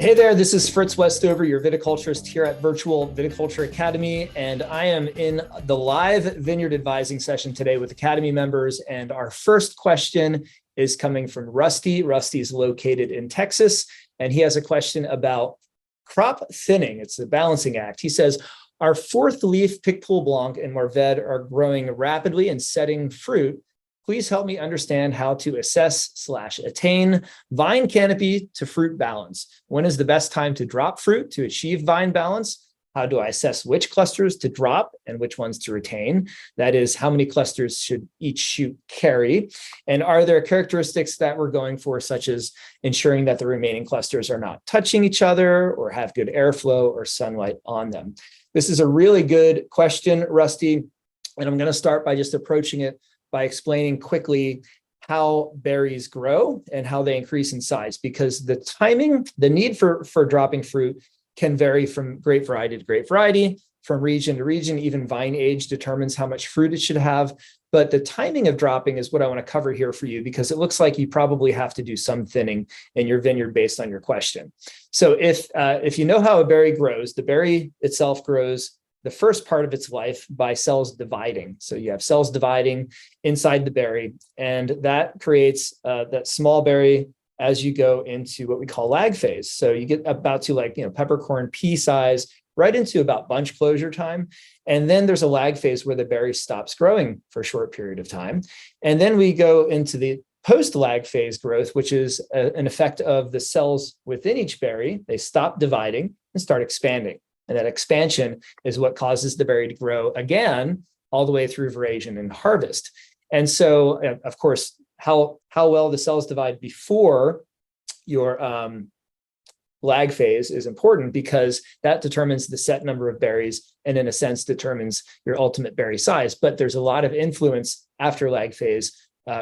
Hey there, this is Fritz Westover, your viticulturist here at Virtual Viticulture Academy, and I am in the live vineyard advising session today with Academy members, and our first question is coming from Rusty. Rusty is located in Texas, and he has a question about crop thinning. It's a balancing act. He says, our fourth leaf Picpoul Blanc and Mourvedre are growing rapidly and setting fruit. Please help me understand how to assess/attain vine canopy to fruit balance. When is the best time to drop fruit to achieve vine balance? How do I assess which clusters to drop and which ones to retain? That is, how many clusters should each shoot carry? And are there characteristics that we're going for, such as ensuring that the remaining clusters are not touching each other or have good airflow or sunlight on them? This is a really good question, Rusty, and I'm going to start by just approaching it by explaining quickly how berries grow and how they increase in size, because the timing, the need for dropping fruit can vary from grape variety to grape variety, from region to region. Even vine age determines how much fruit it should have. But the timing of dropping is what I want to cover here for you, because it looks like you probably have to do some thinning in your vineyard based on your question. So if you know how a berry grows, the berry itself grows the first part of its life by cells dividing. So you have cells dividing inside the berry, and that creates that small berry as you go into what we call lag phase. So you get about to peppercorn pea size, right into about bunch closure time. And then there's a lag phase where the berry stops growing for a short period of time. And then we go into the post-lag phase growth, which is an effect of the cells within each berry. They stop dividing and start expanding. And that expansion is what causes the berry to grow again, all the way through veraison and harvest. And so, of course, how well the cells divide before your lag phase is important, because that determines the set number of berries and, in a sense, determines your ultimate berry size. But there's a lot of influence after lag phase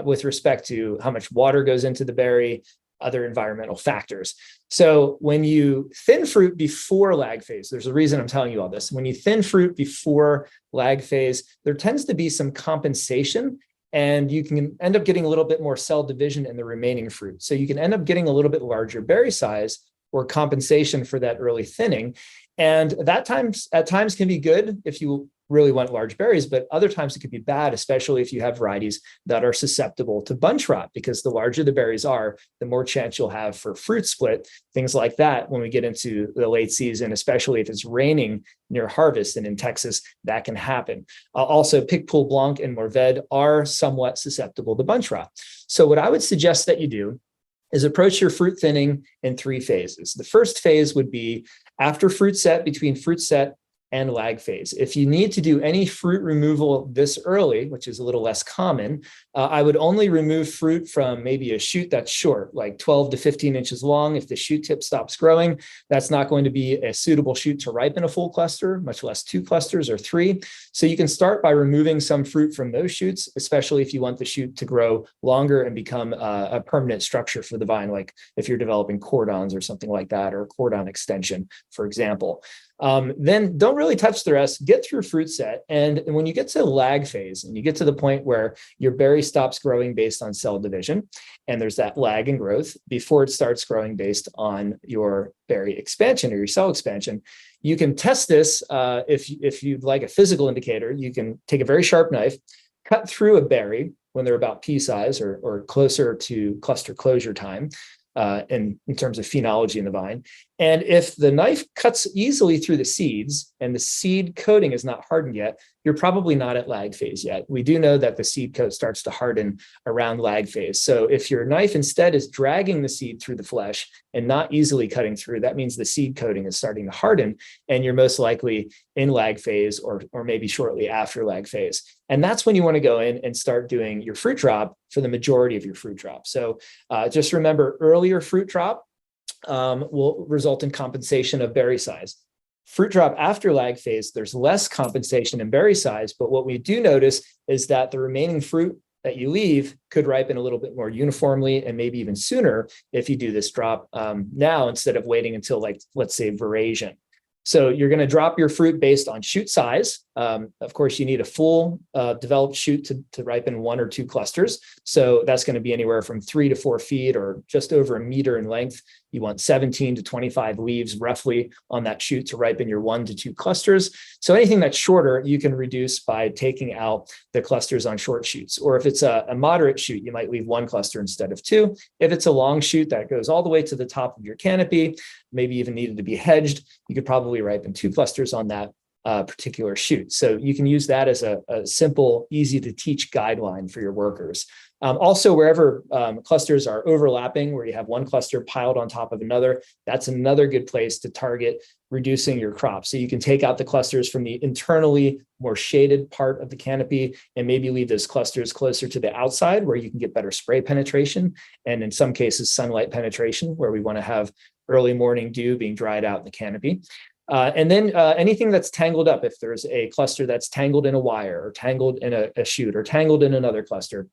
with respect to how much water goes into the berry, other environmental factors. So when you thin fruit before lag phase, there's a reason I'm telling you all this. When you thin fruit before lag phase, there tends to be some compensation, and you can end up getting a little bit more cell division in the remaining fruit. So you can end up getting a little bit larger berry size or compensation for that early thinning. And that at times can be good if you really want large berries, but other times it could be bad, especially if you have varieties that are susceptible to bunch rot, because the larger the berries are, the more chance you'll have for fruit split, things like that when we get into the late season, especially if it's raining near harvest. And in Texas, that can happen. Also, Picpoul Blanc and Mourvedre are somewhat susceptible to bunch rot. So what I would suggest that you do is approach your fruit thinning in 3 phases. The first phase would be after fruit set, between fruit set and lag phase. If you need to do any fruit removal this early, which is a little less common, I would only remove fruit from maybe a shoot that's short, like 12 to 15 inches long. If the shoot tip stops growing, that's not going to be a suitable shoot to ripen a full cluster, much less 2 clusters or 3. So you can start by removing some fruit from those shoots, especially if you want the shoot to grow longer and become a permanent structure for the vine, like if you're developing cordons or something like that, or a cordon extension, for example. Then don't really touch the rest, get through fruit set. And when you get to lag phase and you get to the point where your berry stops growing based on cell division, and there's that lag in growth before it starts growing based on your berry expansion or your cell expansion, you can test this. If you'd like a physical indicator, you can take a very sharp knife, cut through a berry when they're about pea size or closer to cluster closure time. In terms of phenology in the vine. And if the knife cuts easily through the seeds and the seed coating is not hardened yet, you're probably not at lag phase yet. We do know that the seed coat starts to harden around lag phase. So if your knife instead is dragging the seed through the flesh and not easily cutting through, that means the seed coating is starting to harden, and you're most likely in lag phase or maybe shortly after lag phase. And that's when you want to go in and start doing your fruit drop for the majority of your fruit drop. So just remember, earlier fruit drop will result in compensation of berry size. Fruit drop after lag phase, there's less compensation in berry size, but what we do notice is that the remaining fruit that you leave could ripen a little bit more uniformly and maybe even sooner if you do this drop now instead of waiting until, like, let's say, veraison. So you're going to drop your fruit based on shoot size. Of course, you need a full developed shoot to ripen 1 or 2 clusters. So that's going to be anywhere from 3 to 4 feet or just over a meter in length. You want 17 to 25 leaves roughly on that shoot to ripen your 1 to 2 clusters. So anything that's shorter, you can reduce by taking out the clusters on short shoots. Or if it's a moderate shoot, you might leave 1 cluster instead of 2. If it's a long shoot that goes all the way to the top of your canopy, maybe even needed to be hedged, you could probably ripen 2 clusters on that particular shoot. So you can use that as a simple, easy to teach guideline for your workers. Also, wherever clusters are overlapping, where you have 1 cluster piled on top of another, that's another good place to target reducing your crop. So you can take out the clusters from the internally more shaded part of the canopy and maybe leave those clusters closer to the outside where you can get better spray penetration. And in some cases, sunlight penetration, where we want to have early morning dew being dried out in the canopy. And then anything that's tangled up, if there's a cluster that's tangled in a wire or tangled in a shoot or tangled in another cluster,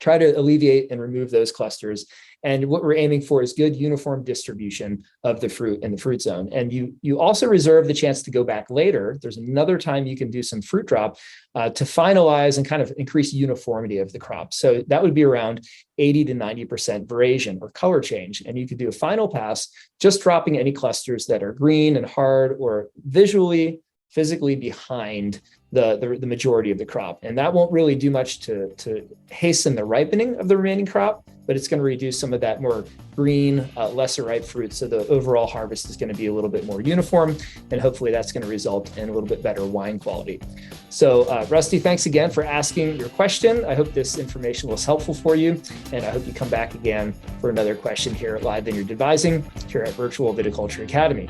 try to alleviate and remove those clusters. And what we're aiming for is good uniform distribution of the fruit in the fruit zone. And you also reserve the chance to go back later. There's another time you can do some fruit drop to finalize and kind of increase uniformity of the crop. So that would be around 80 to 90% veraison or color change. And you could do a final pass, just dropping any clusters that are green and hard or physically behind the majority of the crop. And that won't really do much to hasten the ripening of the remaining crop, but it's going to reduce some of that more green, lesser ripe fruit. So the overall harvest is going to be a little bit more uniform, and hopefully that's going to result in a little bit better wine quality. So Rusty, thanks again for asking your question. I hope this information was helpful for you, and I hope you come back again for another question here at Live Vineyard Advising here at Virtual Viticulture Academy.